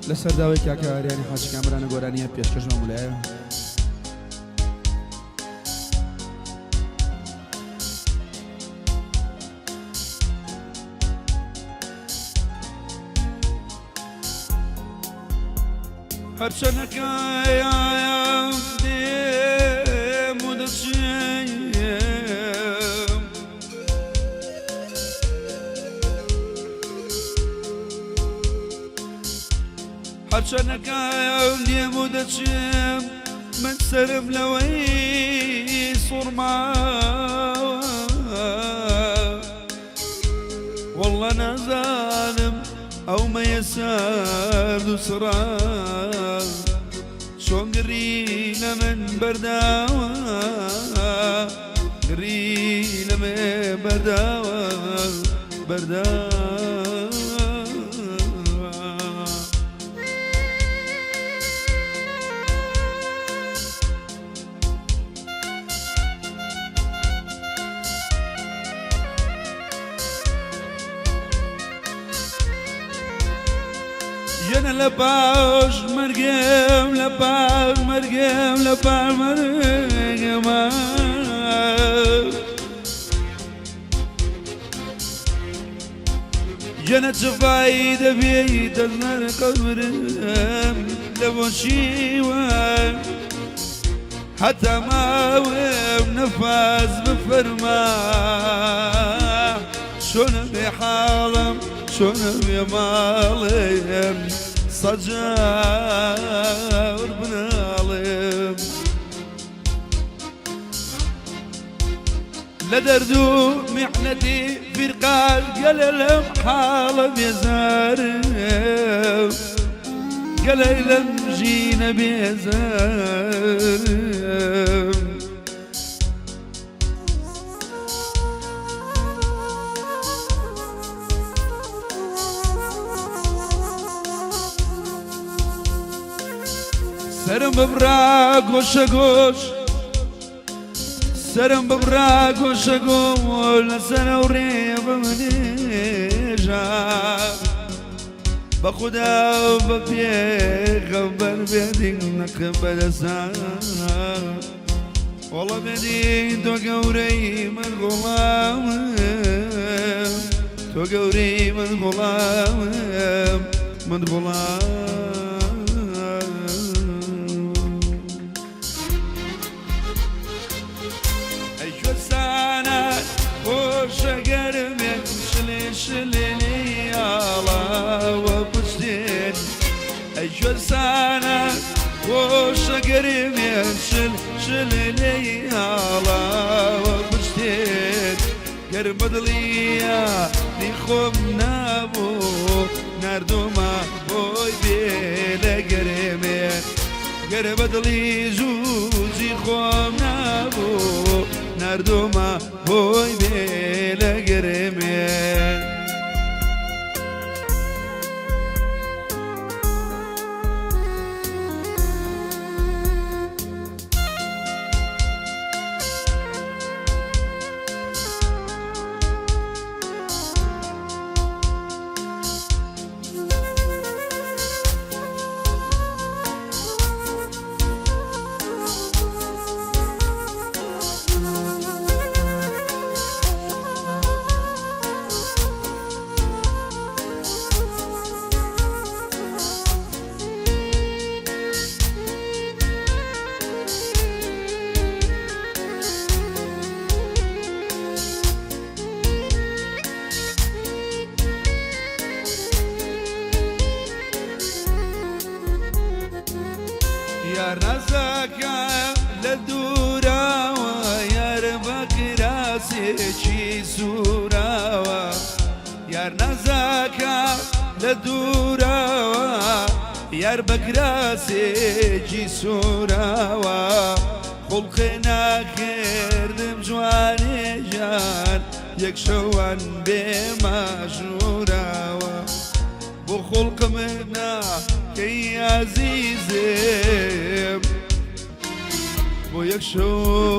لەسەر داوای کاکەواریانی حاجی کامرانە گۆرانیە پێشکەش مەمولایە هەرچەنەکەیان دێم و دەچێم هەرچەنەکەیان دێم و دەچێم من سرم لەوەی سوڕماوە وەڵڵە نازانم ئەو مەیەسار و سڕا چۆن گری لە من بەرداوە گری لە مێ بەرداوە بەرداوە یەنە لە پاش مەرگێم لە پاش مەرگێم لە پاش مەرگێمە یەنە چفایی دەبێی دەزنەرە قەبرم لە بۆشیوە هەتا ماوێم نەفاز بفەرما چۆنە بێ حاڵم شۆنە بێ ماڵێم سەجاور بناڵێم لە دەرد و میحنەتی فیرقال گەلە لەم حاڵە بێزارم گەلەی لەم ژینە بێزارم سرم ببرا گۆشە گۆش سرم ببرا گۆشە گۆش لەسەر ئەو ڕێ بمنێژە بە خودا و بە پێغەمبەر بێدین نەکەم بەدەسان وەڵە بێدین تۆ گەورەی من گوڵامم تۆ گەورەی من گوڵامم من گوڵام شەگەرمێن شلێ شلێنی ئاڵاوە پشتێن ئەی شوەرسانە بۆ شەگەرمێن شل شلێنی ئاڵاوە پشتێن گەرم بەدڵیە دی خۆم نابوو نردومە بۆی بێ لە گەرمێن گەرە بەدڵی زووزی خۆم نابوو نردومە بۆی بێ لە گەرمێن یار نەزەکە لە دووراوە یار بە کراسێکی سووراوە یار نەزەکە لە دووراوە یار بە کراسێکی سووراوە خوڵقێ ناکردم جوانێژان یەک شەوان بێمەژووراوە بۆ خوڵقم ناکەی عەزیزم بۆ یەک شەو